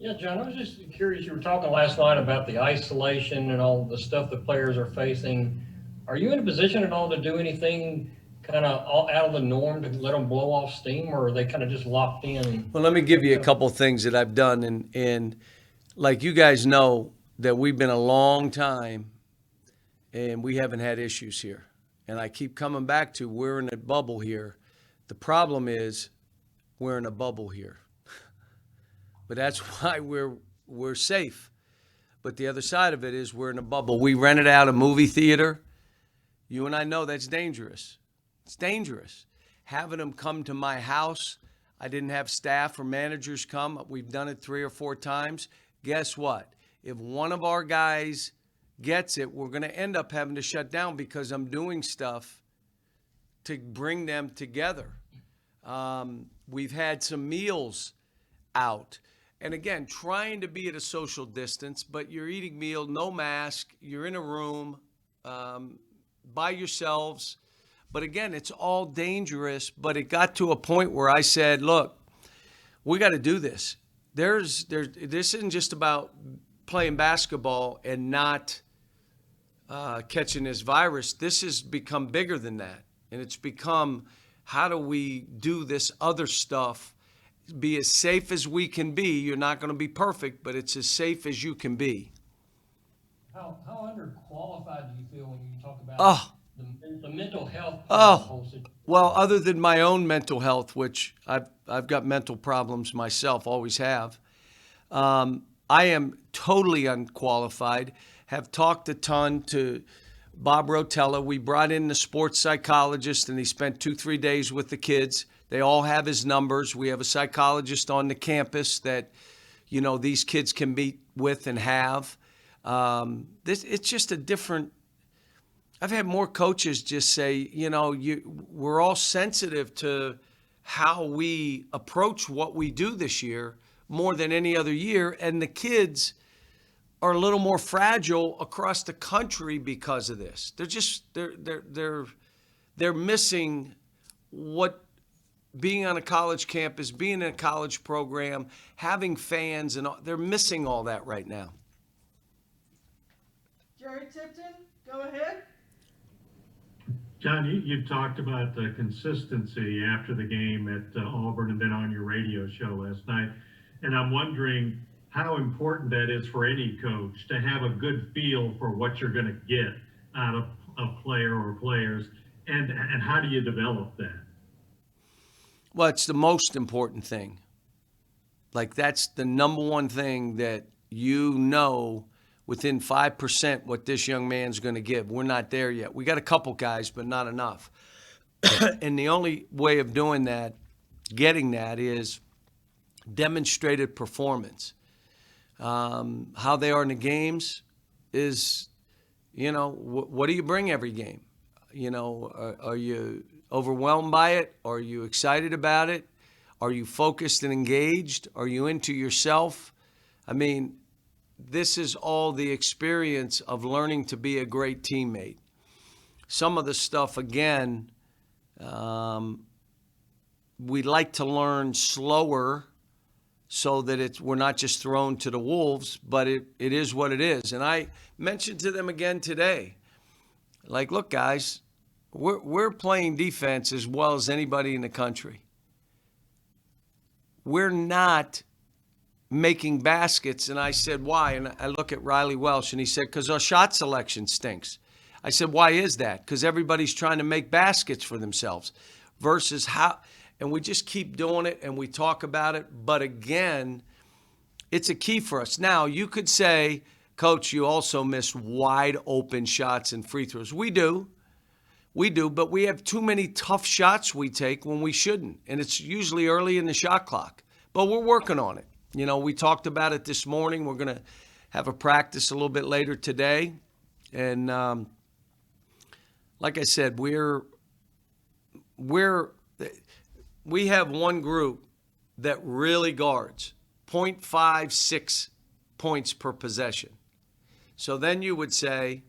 Yeah, John, I was just curious. You were talking last night about the isolation and all the stuff the players are facing. Are you in a position at all to do anything kind of out of the norm to let them blow off steam, or are they kind of just locked in? Well, let me give you a couple things that I've done, and like you guys know that we've been a long time and we haven't had issues here. And I keep coming back to we're in a bubble here. The problem is we're in a bubble here. But that's why we're safe. But the other side of it is we're in a bubble. We rented out a movie theater. You and I know that's dangerous. It's dangerous. Having them come to my house, I didn't have staff or managers come. We've done it 3 or 4 times. Guess what? If one of our guys gets it, we're going to end up having to shut down because I'm doing stuff to bring them together. We've had some meals out. And again, trying to be at a social distance, but you're eating meal, no mask, you're in a room by yourselves. But again, it's all dangerous. But it got to a point where I said, look, we got to do this. This isn't just about playing basketball and not catching this virus. This has become bigger than that. And it's become, how do we do this other stuff, be as safe as we can be? You're not going to be perfect, but it's as safe as you can be. How underqualified do you feel when you talk about Oh, the mental health of the whole situation? well, other than my own mental health, which I've got mental problems myself, always have. I am totally unqualified. Have talked a ton to Bob Rotella. We brought in the sports psychologist, and he spent 2-3 days with the kids. They all have his numbers. We have a psychologist on the campus that, these kids can meet with and have. It's just a different. I've had more coaches just say, we're all sensitive to how we approach what we do this year more than any other year, and the kids are a little more fragile across the country because of this. They're missing what being on a college campus, being in a college program, having fans, and they're missing all that right now. Jerry Tipton, go ahead. John, you talked about the consistency after the game at Auburn and then on your radio show last night. And I'm wondering how important that is for any coach to have a good feel for what you're going to get out of a player or players. And how do you develop that? Well, it's the most important thing. Like, that's the number one thing that within 5% what this young man's going to give. We're not there yet. We got a couple guys, but not enough. And the only way of doing that, getting that, is demonstrated performance. How they are in the games is, what do you bring every game? Are you overwhelmed by it? Are you excited about it? Are you focused and engaged? Are you into yourself? I mean, this is all the experience of learning to be a great teammate. Some of the stuff, again, we like to learn slower so that we're not just thrown to the wolves, but it is what it is. And I mentioned to them again today, like, look, guys, we're playing defense as well as anybody in the country. We're not making baskets. And I said, why? And I look at Riley Welsh, and he said, because our shot selection stinks. I said, why is that? Because everybody's trying to make baskets for themselves versus how. And we just keep doing it, and we talk about it. But again, it's a key for us. Now, you could say, Coach, you also miss wide open shots and free throws. We do, but we have too many tough shots we take when we shouldn't. And it's usually early in the shot clock. But we're working on it. We talked about it this morning. We're going to have a practice a little bit later today. And like I said, we have one group that really guards 0.56 points per possession. So then you would say,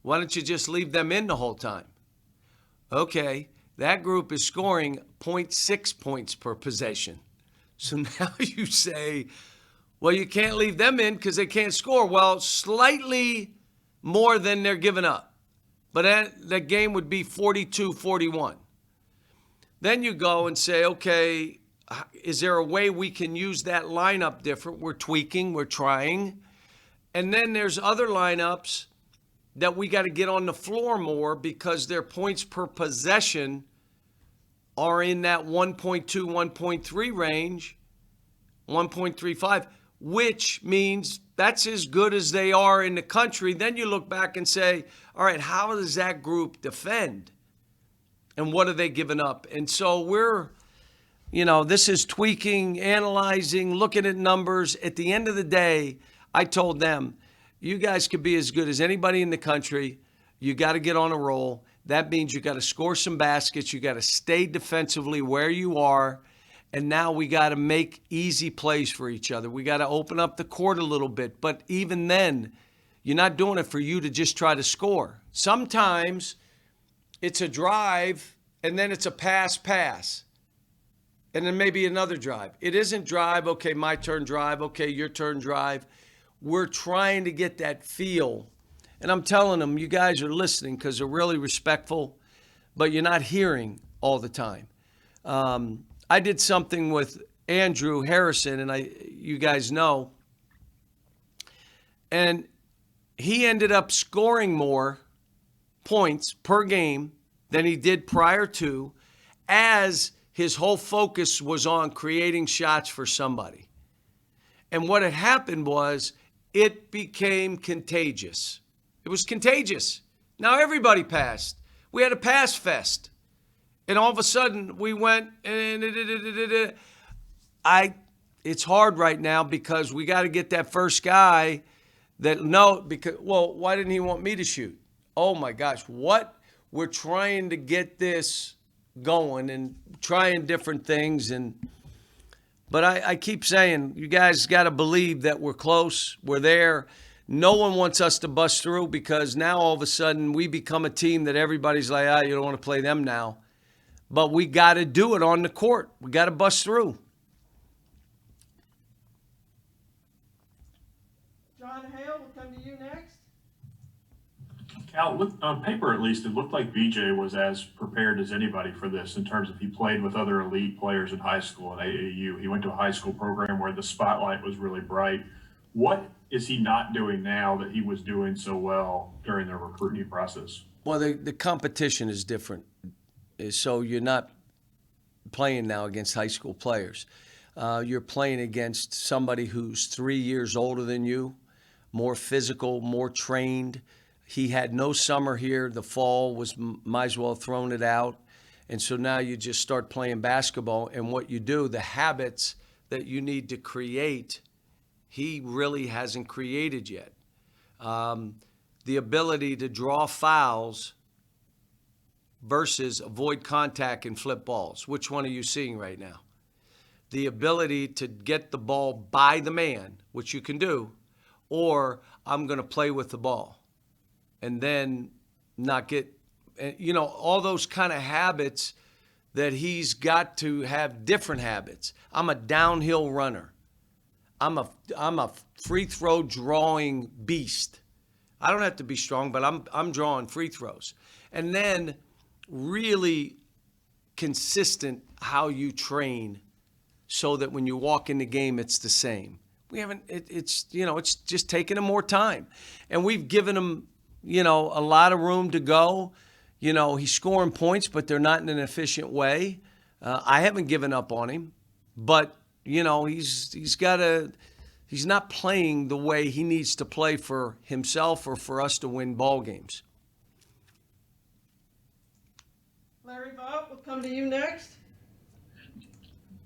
why don't you just leave them in the whole time? Okay, that group is scoring 0.6 points per possession. So now you say, Well, you can't leave them in because they can't score. Well, slightly more than they're giving up. But that game would be 42-41. Then you go and say, okay, is there a way we can use that lineup different? We're tweaking, we're trying. And then there's other lineups that we got to get on the floor more because their points per possession are in that 1.2, 1.3 range, 1.35, which means that's as good as they are in the country. Then you look back and say, all right, how does that group defend? And what are they giving up? And so this is tweaking, analyzing, looking at numbers. At the end of the day, I told them, you guys could be as good as anybody in the country. You got to get on a roll. That means you got to score some baskets. You got to stay defensively where you are. And now we got to make easy plays for each other. We got to open up the court a little bit. But even then, you're not doing it for you to just try to score. Sometimes it's a drive, and then it's a pass, and then maybe another drive. It isn't drive, okay, my turn drive, okay, your turn drive. We're trying to get that feel. And I'm telling them, you guys are listening because they're really respectful, but you're not hearing all the time. I did something with Andrew Harrison, and you guys know, and he ended up scoring more points per game than he did prior to, as his whole focus was on creating shots for somebody. And what had happened was it became contagious. It was contagious. Now everybody passed. We had a pass fest. And all of a sudden we went, and it's hard right now because we got to get that first guy why didn't he want me to shoot? Oh my gosh, what? We're trying to get this going and trying different things. But I keep saying, you guys got to believe that we're close. We're there. No one wants us to bust through because now all of a sudden we become a team that everybody's like, you don't want to play them now. But we got to do it on the court. We got to bust through. John Hale will come to you next. Cal, on paper at least, it looked like BJ was as prepared as anybody for this in terms of he played with other elite players in high school and AAU. He went to a high school program where the spotlight was really bright. What is he not doing now that he was doing so well during the recruiting process? Well, the competition is different. So you're not playing now against high school players. You're playing against somebody who's 3 years older than you, more physical, more trained. He had no summer here. The fall might as well have thrown it out. And so now you just start playing basketball. And what you do, the habits that you need to create, he really hasn't created yet. The ability to draw fouls versus avoid contact and flip balls. Which one are you seeing right now? The ability to get the ball by the man, which you can do, or I'm going to play with the ball and then not get, all those kind of habits that he's got to have different habits. I'm a downhill runner. I'm a free throw drawing beast. I don't have to be strong, but I'm drawing free throws. And then really consistent how you train so that when you walk in the game, it's the same. It's just taking him more time. And we've given him, a lot of room to go. He's scoring points, but they're not in an efficient way. I haven't given up on him, but, he's not playing the way he needs to play for himself or for us to win ball games. Larry Bob will come to you next.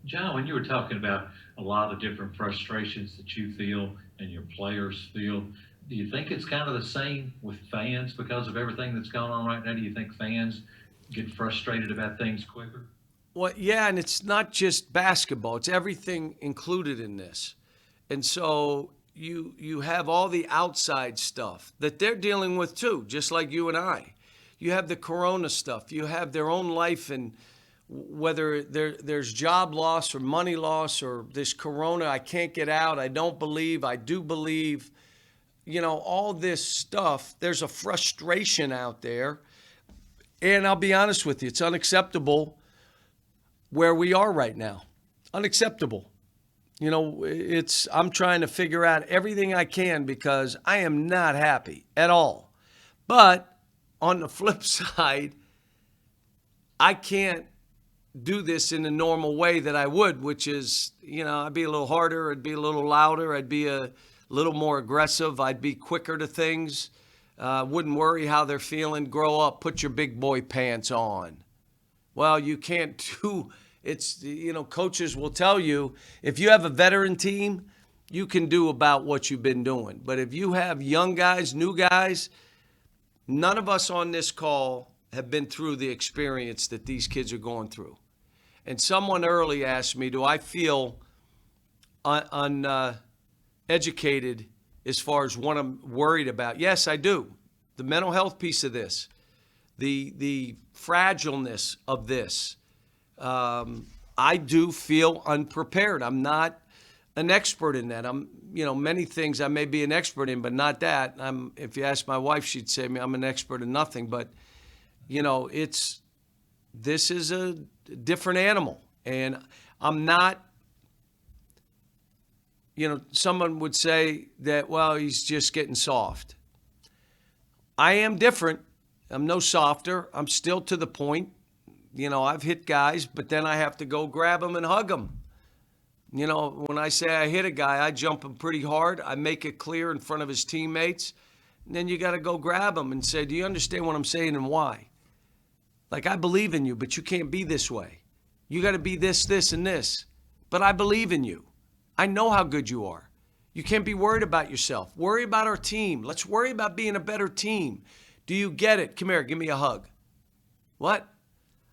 John, when you were talking about a lot of different frustrations that you feel and your players feel, do you think it's kind of the same with fans because of everything that's going on right now? Do you think fans get frustrated about things quicker? Well, yeah, and it's not just basketball. It's everything included in this. And so you have all the outside stuff that they're dealing with too, just like you and I. You have the corona stuff. You have their own life and whether there's job loss or money loss or this corona, I can't get out, I don't believe, I do believe, all this stuff, there's a frustration out there. And I'll be honest with you, it's unacceptable where we are right now. Unacceptable. I'm trying to figure out everything I can because I am not happy at all. But on the flip side, I can't do this in the normal way that I would, which is, I'd be a little harder, I'd be a little louder, I'd be a little more aggressive, I'd be quicker to things, wouldn't worry how they're feeling, grow up, put your big boy pants on. Well, you can't do, coaches will tell you, if you have a veteran team, you can do about what you've been doing. But if you have young guys, new guys, none of us on this call have been through the experience that these kids are going through. And someone early asked me, do I feel uneducated as far as what I'm worried about? Yes, I do. The mental health piece of this, the fragileness of this, I do feel unprepared. I'm not an expert in that. I'm, many things I may be an expert in, but not that. If you ask my wife, she'd say I'm an expert in nothing. But, this is a different animal. And I'm not, someone would say that, well, he's just getting soft. I am different. I'm no softer. I'm still to the point. I've hit guys, but then I have to go grab them and hug them. When I say I hit a guy, I jump him pretty hard. I make it clear in front of his teammates. And then you got to go grab him and say, do you understand what I'm saying and why? Like, I believe in you, but you can't be this way. You got to be this, this, and this. But I believe in you. I know how good you are. You can't be worried about yourself. Worry about our team. Let's worry about being a better team. Do you get it? Come here, give me a hug. What?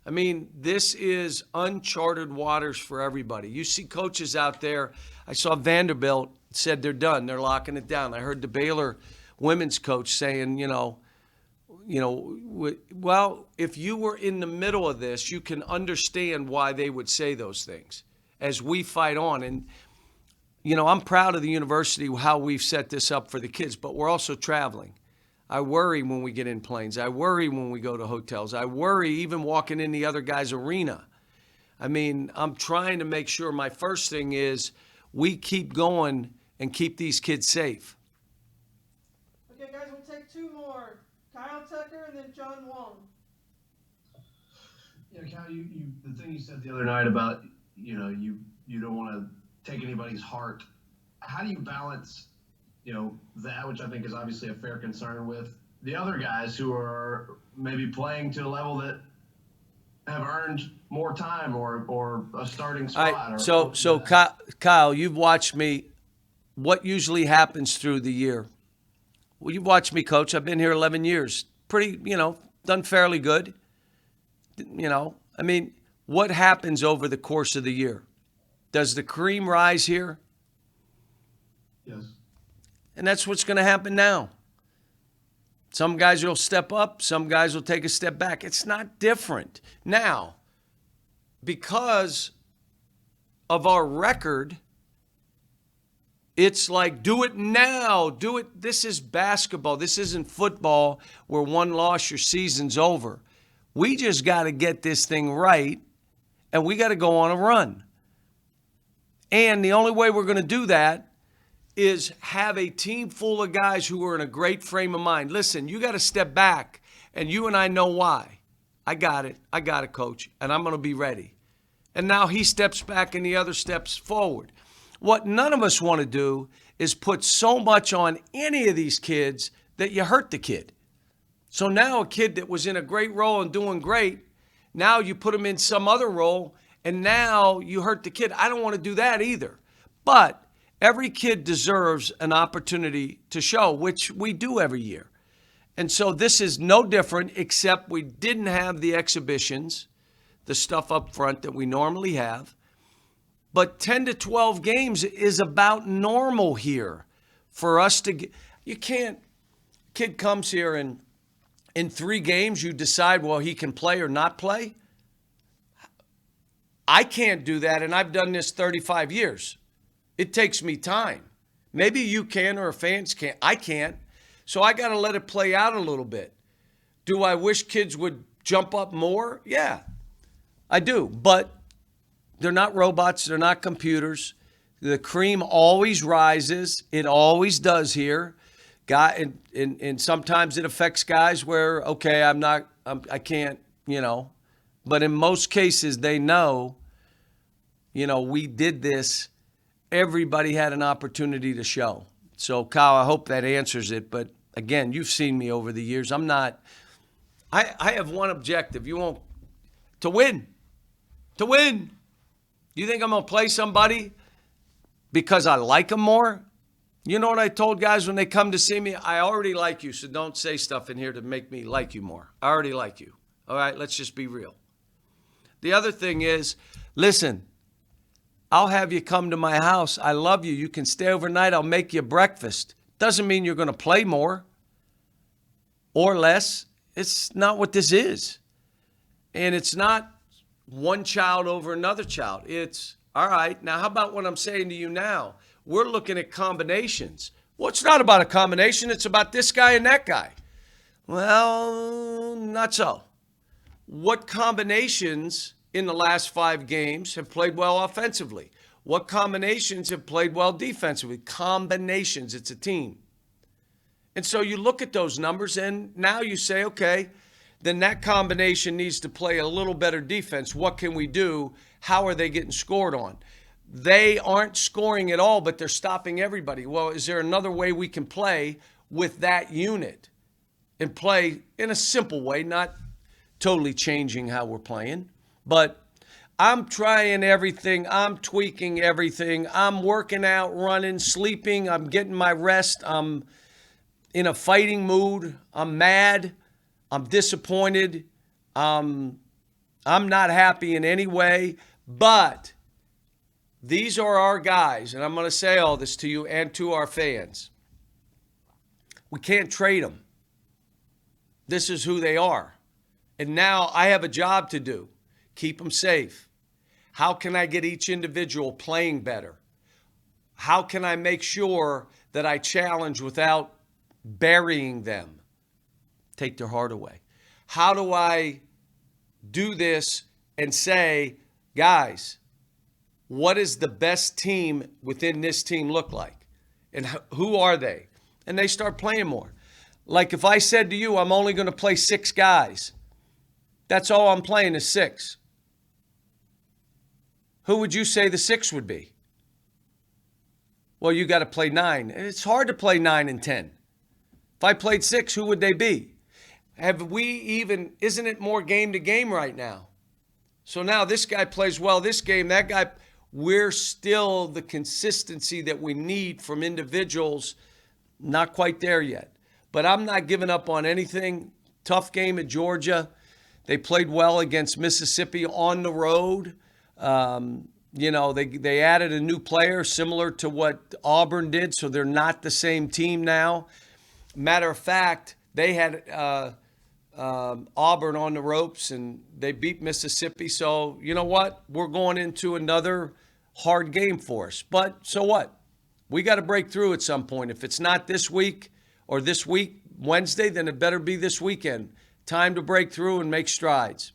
I mean, this is uncharted waters for everybody. You see coaches out there. I saw Vanderbilt said they're done. They're locking it down. I heard the Baylor women's coach saying, well, if you were in the middle of this, you can understand why they would say those things as we fight on. And, I'm proud of the university, how we've set this up for the kids, but we're also traveling. I worry when we get in planes. I worry when we go to hotels. I worry even walking in the other guy's arena. I mean, I'm trying to make sure my first thing is we keep going and keep these kids safe. Okay, guys, we'll take two more. Kyle Tucker and then John Wong. Kyle, the thing you said the other night about, you don't want to take anybody's heart. How do you balance, that, which I think is obviously a fair concern, with the other guys who are maybe playing to a level that have earned more time or a starting spot? So Kyle, you've watched me. What usually happens through the year? Well, you've watched me coach. I've been here 11 years. Pretty, done fairly good. I mean, what happens over the course of the year? Does the cream rise here? Yes. And that's what's going to happen now. Some guys will step up. Some guys will take a step back. It's not different. Now, because of our record, it's like, do it now. Do it. This is basketball. This isn't football where one loss, your season's over. We just got to get this thing right, and we got to go on a run. And the only way we're going to do that is have a team full of guys who are in a great frame of mind. Listen, you got to step back, and you and I know why. I got it, coach, and I'm going to be ready. And now he steps back and the other steps forward. What none of us want to do is put so much on any of these kids that you hurt the kid. So now a kid that was in a great role and doing great, now you put him in some other role, and now you hurt the kid. I don't want to do that either. But every kid deserves an opportunity to show, which we do every year. And so this is no different, except we didn't have the exhibitions, the stuff up front that we normally have. But 10 to 12 games is about normal here for us to get. You can't, kid comes here and in 3 games you decide, well, he can play or not play. I can't do that, and I've done this 35 years. It takes me time. Maybe you can or fans can't. I can't. So I got to let it play out a little bit. Do I wish kids would jump up more? Yeah, I do. But they're not robots. They're not computers. The cream always rises. It always does here. And sometimes it affects guys where, okay, I can't, But in most cases, they know, we did this. Everybody had an opportunity to show. So, Kyle, I hope that answers it. But, again, you've seen me over the years. I have one objective. To win. To win. You think I'm going to play somebody because I like them more? You know what I told guys when they come to see me? I already like you, so don't say stuff in here to make me like you more. I already like you. All right, let's just be real. The other thing is, listen, I'll have you come to my house. I love you. You can stay overnight. I'll make you breakfast. Doesn't mean you're going to play more or less. It's not what this is. And it's not one child over another child. It's, all right, now how about what I'm saying to you now? We're looking at combinations. Well, it's not about a combination. It's about this guy and that guy. Well, not so. What combinations in the last 5 games have played well offensively? What combinations have played well defensively? Combinations. It's a team. And so you look at those numbers and now you say, okay, then that combination needs to play a little better defense. What can we do? How are they getting scored on? They aren't scoring at all, but they're stopping everybody. Well, is there another way we can play with that unit and play in a simple way, not totally changing how we're playing? But I'm trying everything. I'm tweaking everything. I'm working out, running, sleeping. I'm getting my rest. I'm in a fighting mood. I'm mad. I'm disappointed. I'm not happy in any way. But these are our guys, and I'm going to say all this to you and to our fans. We can't trade them. This is who they are. And now I have a job to do. Keep them safe. How can I get each individual playing better? How can I make sure that I challenge without burying them? Take their heart away. How do I do this and say, guys, what does the best team within this team look like? And who are they? And they start playing more. Like if I said to you, I'm only going to play 6 guys. That's all I'm playing is 6. Who would you say the 6 would be? Well, you got to play 9. It's hard to play 9 and 10. If I played 6, who would they be? Isn't it more game to game right now? So now this guy plays well this game, that guy, we're still the consistency that we need from individuals, not quite there yet. But I'm not giving up on anything. Tough game at Georgia. They played well against Mississippi on the road. They added a new player similar to what Auburn did, so they're not the same team now. Matter of fact, they had Auburn on the ropes, and they beat Mississippi. So, you know what? We're going into another hard game for us. But so what? We got to break through at some point. If it's not this week or this week, Wednesday, then it better be this weekend. Time to break through and make strides.